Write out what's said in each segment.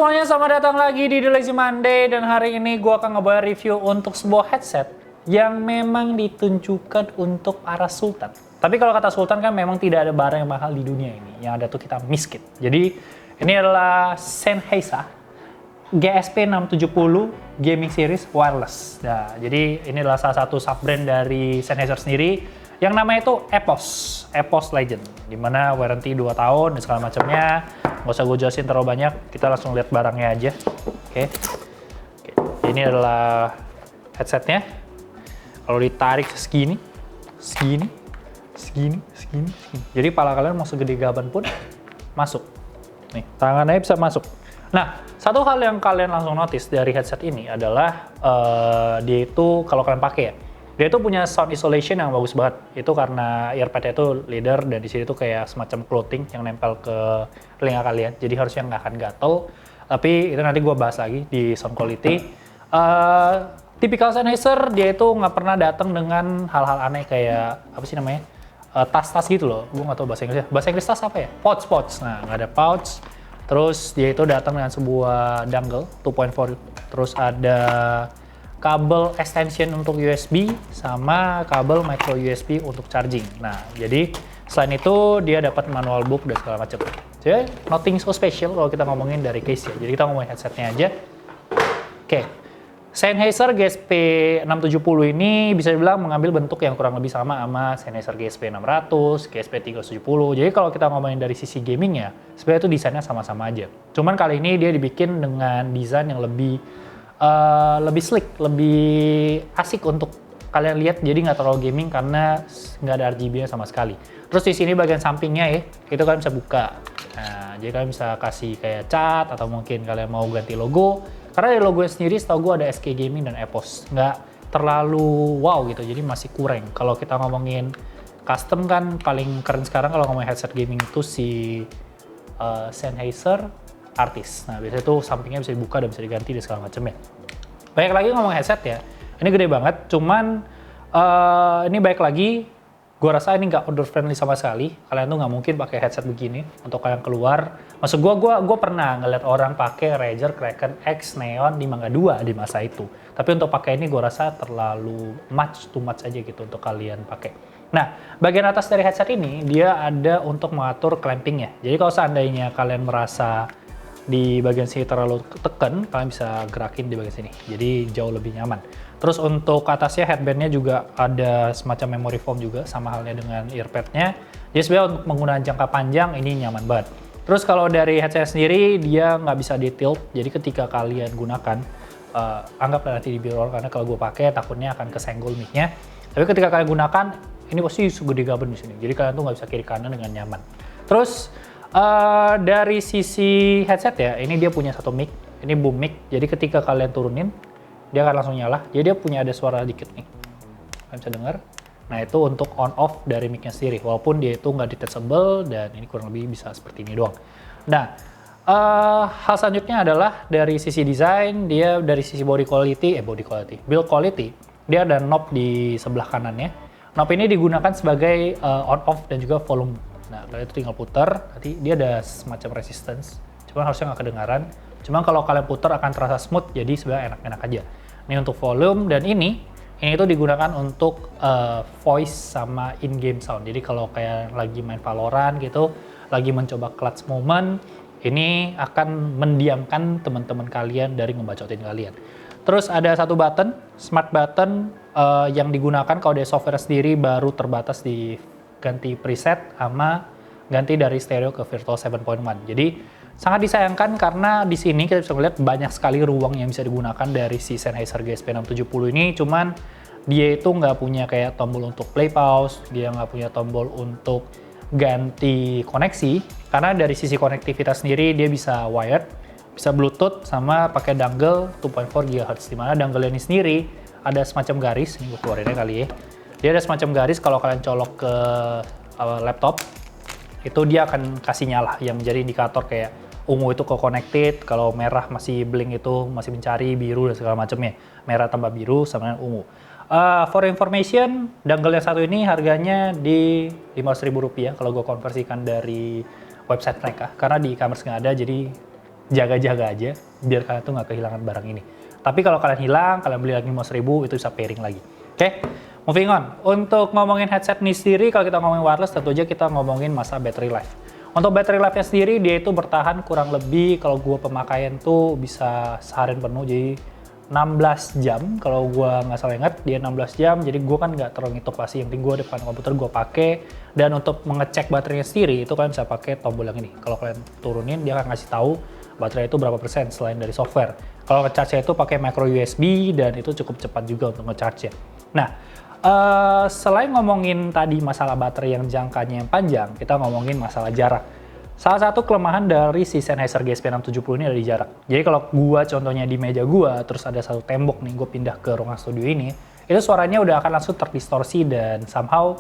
semuanya, selamat datang lagi di The Lazy Monday. Dan hari ini gue akan ngebawa review untuk sebuah headset yang memang ditunjukkan untuk para sultan. Tapi kalau kata sultan kan memang tidak ada barang yang mahal di dunia ini. Yang ada tuh kita miskin. Jadi ini adalah Sennheiser GSP 670 Gaming Series Wireless. Nah, jadi ini adalah salah satu sub-brand dari Sennheiser sendiri yang namanya itu Epos Legend, dimana warranty 2 tahun dan segala macamnya. Nggak usah gue jelasin terlalu banyak, kita langsung lihat barangnya aja. Oke. Ini adalah headsetnya. Kalau ditarik segini. Jadi pala kalian mau segede gaban pun masuk. Nih, tangannya bisa masuk. Nah, satu hal yang kalian langsung notice dari headset ini adalah dia itu kalau kalian pakai ya, dia itu punya sound isolation yang bagus banget. Itu karena earpad itu leader dan di sini tuh kayak semacam clothing yang nempel ke telinga kalian. Jadi harusnya nggak akan gatel. Tapi itu nanti gue bahas lagi di sound quality. Tipikal Sennheiser, dia itu nggak pernah datang dengan hal-hal aneh kayak apa sih namanya, tas-tas gitu loh. Gue nggak tahu bahasa Inggrisnya. Bahasa Inggris tas apa ya? Pouch. Nah, nggak ada pouch. Terus dia itu datang dengan sebuah dongle 2.4. Terus ada kabel extension untuk USB sama kabel micro USB untuk charging. Nah, jadi selain itu dia dapat manual book dan segala macam. Jadi nothing so special kalau kita ngomongin dari case ya. Jadi kita ngomongin headsetnya aja. Oke. Sennheiser GSP 670 ini bisa dibilang mengambil bentuk yang kurang lebih sama Sennheiser GSP 600, GSP 370. Jadi kalau kita ngomongin dari sisi gaming ya, sebenarnya itu desainnya sama-sama aja. Cuman kali ini dia dibikin dengan desain yang lebih slick, lebih asik untuk kalian lihat. Jadi nggak terlalu gaming karena nggak ada RGB-nya sama sekali. Terus di sini bagian sampingnya ya, itu kalian bisa buka. Nah, jadi kalian bisa kasih kayak cat atau mungkin kalian mau ganti logo. Karena dari logonya sendiri setahu gue ada SK Gaming dan Epos. Nggak terlalu wow gitu, jadi masih kurang. Kalau kita ngomongin custom kan paling keren sekarang kalau ngomongin headset gaming itu si Sennheiser Artis. Nah, biasanya tuh sampingnya bisa dibuka dan bisa diganti dan segala macamnya. Baik lagi ngomong headset ya, ini gede banget. Cuman ini baik lagi, gue rasa ini nggak outdoor friendly sama sekali. Kalian tuh nggak mungkin pakai headset begini untuk kalian keluar. Maksud gue pernah ngeliat orang pakai Razer Kraken X Neon di Mangga 2 di masa itu. Tapi untuk pakai ini gue rasa terlalu too much aja gitu untuk kalian pakai. Nah, bagian atas dari headset ini dia ada untuk mengatur clampingnya. Jadi kalau seandainya kalian merasa di bagian sini terlalu tekan, kalian bisa gerakin di bagian sini. Jadi jauh lebih nyaman. Terus untuk atasnya headbandnya juga ada semacam memory foam juga, sama halnya dengan earpadnya. Jadi sebenarnya untuk penggunaan jangka panjang ini nyaman banget. Terus kalau dari headset sendiri dia nggak bisa di tilt. Jadi ketika kalian gunakan, anggaplah nanti di mirror karena kalau gue pakai takutnya akan kesenggol mic-nya. Tapi ketika kalian gunakan, ini pasti segede gaban di sini. Jadi kalian tuh nggak bisa kiri kanan dengan nyaman. Terus dari sisi headset ya, ini dia punya satu mic, ini boom mic. Jadi ketika kalian turunin, dia akan langsung nyala. Jadi dia punya ada suara dikit nih, kalian bisa dengar. Nah, itu untuk on off dari mic-nya sendiri. Walaupun dia itu nggak detachable dan ini kurang lebih bisa seperti ini doang. Nah, hal selanjutnya adalah dari sisi desain, dia dari sisi build quality, dia ada knob di sebelah kanannya. Knob ini digunakan sebagai on off dan juga volume. Nah, kalian itu tinggal putar, nanti dia ada semacam resistance. Cuman harusnya nggak kedengaran. Cuman kalau kalian putar akan terasa smooth, jadi sebenarnya enak-enak aja. Ini untuk volume, dan ini itu digunakan untuk voice sama in-game sound. Jadi kalau kayak lagi main Valorant gitu, lagi mencoba clutch moment, ini akan mendiamkan teman-teman kalian dari ngebacotin kalian. Terus ada satu button, smart button yang digunakan kalau dari software sendiri baru terbatas di ganti preset sama ganti dari stereo ke virtual 7.1. Jadi sangat disayangkan karena di sini kita bisa melihat banyak sekali ruang yang bisa digunakan dari si Sennheiser GSP 670 ini. Cuman dia itu nggak punya kayak tombol untuk play pause, dia nggak punya tombol untuk ganti koneksi. Karena dari sisi konektivitas sendiri dia bisa wired, bisa Bluetooth sama pakai dongle 2.4 GHz. Dimana dongle ini sendiri ada semacam garis, ini gue keluarinnya kali ya. Dia ada semacam garis kalau kalian colok ke laptop, itu dia akan kasih nyala yang menjadi indikator kayak ungu itu connected, kalau merah masih blink itu masih mencari, biru dan segala macamnya. Merah tambah biru sama dengan ungu. For information, dongle yang satu ini harganya di Rp500.000 kalau gue konversikan dari website mereka. Karena di e-commerce nggak ada, jadi jaga-jaga aja biar kalian tuh nggak kehilangan barang ini. Tapi kalau kalian hilang, kalian beli lagi 5.000 itu bisa pairing lagi. Oke, moving on. Untuk ngomongin headset ini sendiri, kalau kita ngomongin wireless, tentu aja kita ngomongin masa battery life. Untuk battery life-nya sendiri, dia itu bertahan kurang lebih, kalau gue pemakaian tuh bisa seharian penuh, jadi 16 jam. Kalau gue nggak salah ingat, dia 16 jam, jadi gue kan nggak terlalu ngitung pasti. Yang penting gue depan komputer, gue pakai. Dan untuk mengecek baterainya sendiri, itu kalian bisa pakai tombol yang ini. Kalau kalian turunin, dia akan ngasih tahu baterai itu berapa persen selain dari software. Kalau ngecharge-nya itu pakai micro USB, dan itu cukup cepat juga untuk ngecharge-nya. Nah, selain ngomongin tadi masalah baterai yang jangkanya yang panjang, kita ngomongin masalah jarak. Salah satu kelemahan dari si Sennheiser GSP670 ini ada di jarak. Jadi kalau gua contohnya di meja gua, terus ada satu tembok nih, gua pindah ke ruangan studio ini, itu suaranya udah akan langsung terdistorsi dan somehow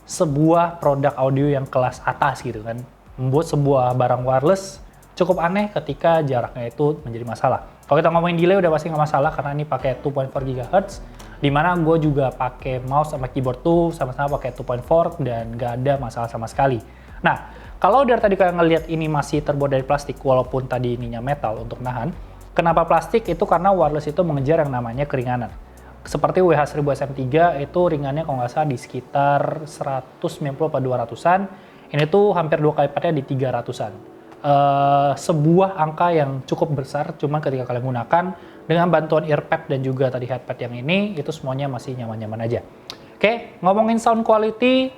sebuah produk audio yang kelas atas gitu kan, membuat sebuah barang wireless cukup aneh ketika jaraknya itu menjadi masalah. Kalau kita ngomongin delay udah pasti nggak masalah karena ini pakai 2.4 GHz, dimana gue juga pakai mouse sama keyboard tuh sama-sama pakai 2.4 dan nggak ada masalah sama sekali. Nah, kalau dari tadi kalian ngelihat ini masih terbuat dari plastik walaupun tadi ininya metal untuk nahan, kenapa plastik? Itu karena wireless itu mengejar yang namanya keringanan. Seperti WH-1000 SM3 itu ringannya kalau nggak salah di sekitar 190 atau 200-an, ini tuh hampir 2 kali lipatnya di 300-an. Sebuah angka yang cukup besar, cuman ketika kalian gunakan dengan bantuan earpad dan juga tadi headpad yang ini, itu semuanya masih nyaman-nyaman aja. Oke, ngomongin sound quality,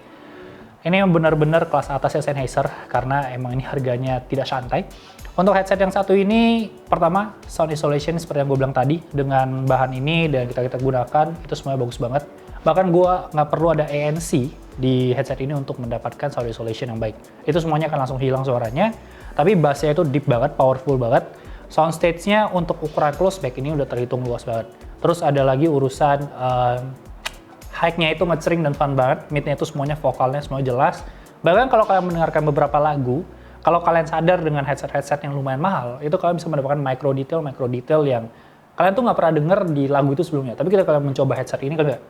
ini yang benar-benar kelas atasnya Sennheiser, karena emang ini harganya tidak santai. Untuk headset yang satu ini, pertama, sound isolation seperti yang gue bilang tadi, dengan bahan ini dan kita gunakan, itu semuanya bagus banget. Bahkan gue nggak perlu ada ANC di headset ini untuk mendapatkan sound isolation yang baik. Itu semuanya akan langsung hilang suaranya, tapi bassnya itu deep banget, powerful banget. Soundstage-nya untuk ukuran close back ini udah terhitung luas banget. Terus ada lagi urusan high-nya itu ngecering dan fun banget, mid-nya itu semuanya vokalnya semuanya jelas. Bahkan kalau kalian mendengarkan beberapa lagu, kalau kalian sadar dengan headset-headset yang lumayan mahal, itu kalian bisa mendapatkan micro detail yang kalian tuh nggak pernah denger di lagu itu sebelumnya. Tapi ketika kalian mencoba headset ini, kalian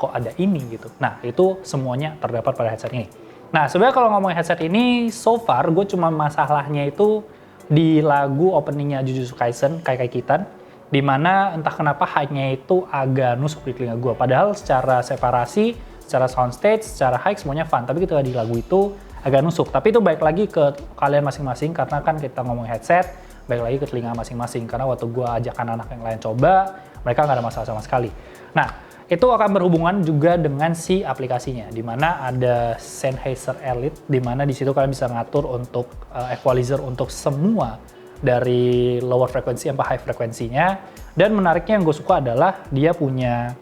kok ada ini gitu. Nah, itu semuanya terdapat pada headset ini. Nah, sebenarnya kalau ngomongin headset ini, so far gue cuma masalahnya itu di lagu openingnya Jujutsu Kaisen, Kaikai Kitan, di mana entah kenapa high-nya itu agak nusuk di telinga gue. Padahal secara separasi, secara soundstage, secara high semuanya fun. Tapi ketika di lagu itu agak nusuk. Tapi itu baik lagi ke kalian masing-masing, karena kan kita ngomong headset, baik lagi ke telinga masing-masing. Karena waktu gue ajak anak-anak yang lain coba, mereka nggak ada masalah sama sekali. Nah, itu akan berhubungan juga dengan si aplikasinya, di mana ada Sennheiser Elite, di mana di situ kalian bisa ngatur untuk equalizer untuk semua dari lower frekuensi sampai high frekuensinya. Dan menariknya yang gue suka adalah dia punya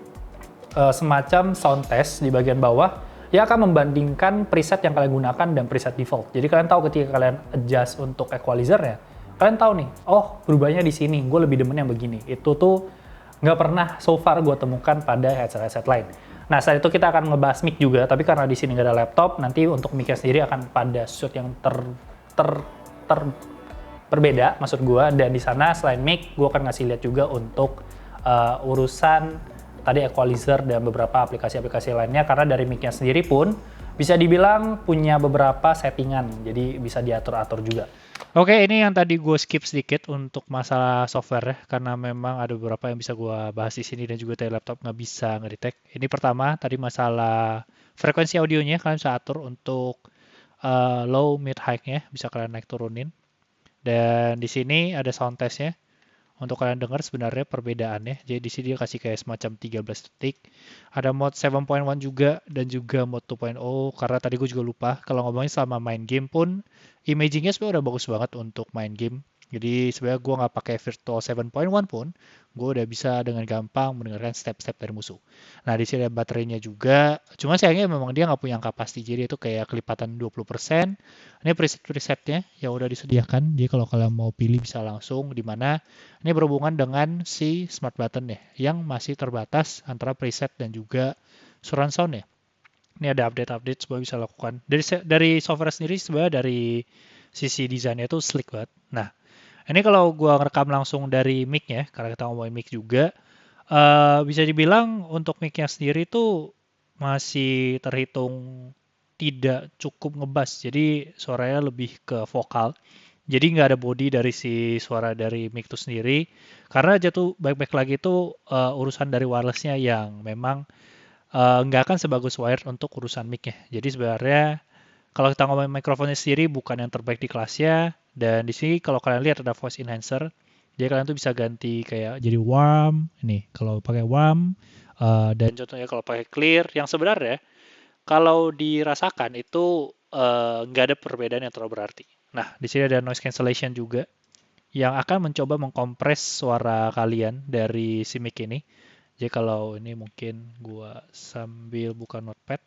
semacam sound test di bagian bawah yang akan membandingkan preset yang kalian gunakan dan preset default. Jadi kalian tahu ketika kalian adjust untuk equalizernya, kalian tahu nih, oh berubahnya di sini, gue lebih demen yang begini. Itu tuh nggak pernah so far gue temukan pada headset-headset lain. Nah, saat itu kita akan ngebahas mic juga, tapi karena di sini nggak ada laptop, nanti untuk mic-nya sendiri akan pada shoot yang berbeda, maksud gue. Dan di sana selain mic, gue akan ngasih lihat juga untuk urusan tadi equalizer dan beberapa aplikasi-aplikasi lainnya, karena dari mic-nya sendiri pun bisa dibilang punya beberapa settingan, jadi bisa diatur-atur juga. Oke, ini yang tadi gue skip sedikit untuk masalah software ya, karena memang ada beberapa yang bisa gue bahas di sini dan juga dari laptop nggak bisa ngedetect. Ini pertama, tadi masalah frekuensi audionya, kalian bisa atur untuk low, mid, high-nya, bisa kalian naik turunin. Dan di sini ada sound test-nya. Untuk kalian dengar sebenarnya perbedaannya. Jadi di sini dia kasih kayak semacam 13 detik. Ada mode 7.1 juga dan juga mode 2.0, karena tadi gue juga lupa. Kalau ngomongin selama main game pun, imagingnya sebenarnya udah bagus banget untuk main game. Jadi sebenarnya gue nggak pakai Virtual 7.1 pun, gue udah bisa dengan gampang mendengarkan step-step dari musuh. Nah, di sini ada baterainya juga. Cuma sayangnya memang dia nggak punya angka pasti, jadi itu kayak kelipatan 20%. Ini preset-presetnya yang udah disediakan. Jadi kalau kalian mau pilih bisa langsung, di mana ini berhubungan dengan si smart button ya, yang masih terbatas antara preset dan juga surround sound ya. Ini ada update-update semua bisa lakukan. Dari software sendiri sebenarnya dari sisi desainnya itu sleek banget. Nah, ini kalau gua ngerekam langsung dari mic-nya, karena kita ngomongin mic juga, bisa dibilang untuk mic-nya sendiri tuh masih terhitung tidak cukup ngebass. Jadi suaranya lebih ke vokal. Jadi nggak ada body dari si suara dari mic itu sendiri. Karena jatuh baik-baik lagi itu urusan dari wirelessnya yang memang nggak akan sebagus wired untuk urusan mic-nya. Jadi sebenarnya kalau kita ngomongin mikrofonnya sendiri bukan yang terbaik di kelasnya. Dan di sini kalau kalian lihat ada voice enhancer, jadi kalian tuh bisa ganti kayak jadi warm. Ini kalau pakai warm. Dan contohnya kalau pakai clear, yang sebenarnya kalau dirasakan itu nggak ada perbedaan yang terlalu berarti. Nah, di sini ada noise cancellation juga yang akan mencoba mengkompres suara kalian dari si mic ini. Jadi kalau ini mungkin gua sambil buka notepad.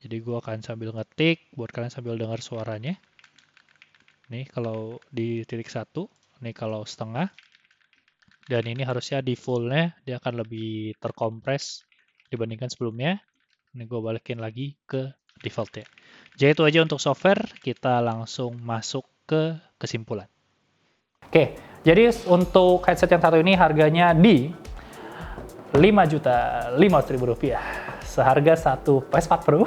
Jadi gua akan sambil ngetik buat kalian sambil dengar suaranya. Nih kalau di titik 1, nih kalau setengah. Dan ini harusnya di fullnya dia akan lebih terkompres dibandingkan sebelumnya. Ini gue balikin lagi ke defaultnya. Jadi itu aja untuk software, kita langsung masuk ke kesimpulan. Oke, jadi untuk headset yang satu ini harganya di Rp5.500.000. Seharga satu PS4 Pro,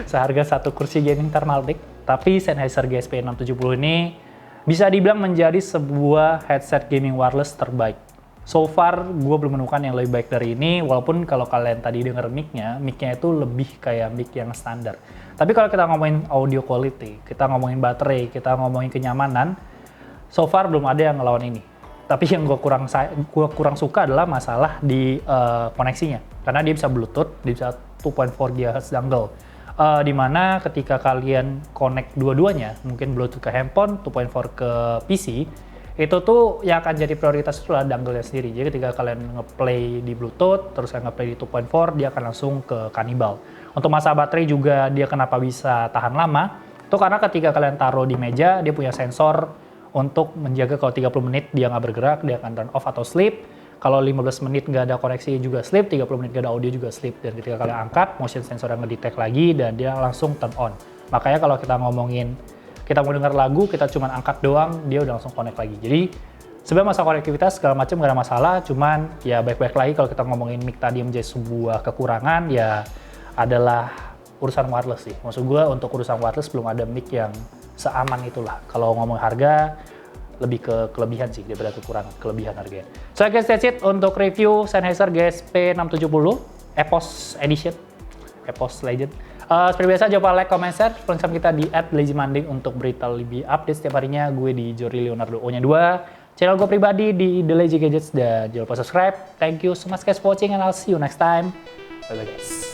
seharga satu kursi gaming thermal mic. Tapi Sennheiser GSP 670 ini bisa dibilang menjadi sebuah headset gaming wireless terbaik. So far, gue belum menemukan yang lebih baik dari ini, walaupun kalau kalian tadi denger mic-nya itu lebih kayak mic yang standar. Tapi kalau kita ngomongin audio quality, kita ngomongin baterai, kita ngomongin kenyamanan, so far belum ada yang ngelawan ini. Tapi yang gue kurang suka adalah masalah di koneksinya. Karena dia bisa Bluetooth, dia bisa 2.4 GHz dongle. Dimana ketika kalian connect dua-duanya, mungkin Bluetooth ke handphone, 2.4 ke PC, itu tuh yang akan jadi prioritas itu adalah dongle-nya sendiri. Jadi ketika kalian ngeplay di Bluetooth, terus kalian ngeplay di 2.4, dia akan langsung ke kanibal. Untuk masa baterai juga dia kenapa bisa tahan lama, itu karena ketika kalian taruh di meja, dia punya sensor untuk menjaga kalau 30 menit dia nggak bergerak, dia akan turn off atau sleep. Kalau 15 menit nggak ada koneksi juga sleep, 30 menit nggak ada audio juga sleep. Dan ketika kalian angkat, motion sensor yang ngedetect lagi dan dia langsung turn on. Makanya kalau kita ngomongin kita mau dengar lagu, kita cuma angkat doang, dia udah langsung connect lagi. Jadi sebenarnya masalah konektivitas segala macam nggak ada masalah, cuman ya baik-baik lagi kalau kita ngomongin mic tadi menjadi sebuah kekurangan, ya adalah urusan wireless sih. Maksud gue untuk urusan wireless belum ada mic yang seaman itulah. Kalau ngomong harga, lebih ke kelebihan sih daripada kekurangan, kelebihan harganya. So guys, that's it untuk review Sennheiser GSP 670 Epos Edition, Epos Legend. Seperti biasa, jangan lupa like, comment, share. Follow Instagram kita di @lazymanding untuk berita lebih update setiap harinya. Gue di Jordi Leonardo O-nya 2. Channel gue pribadi di The Lazy Gadgets. Dan jangan lupa subscribe. Thank you so much guys for watching and I'll see you next time. Bye-bye guys.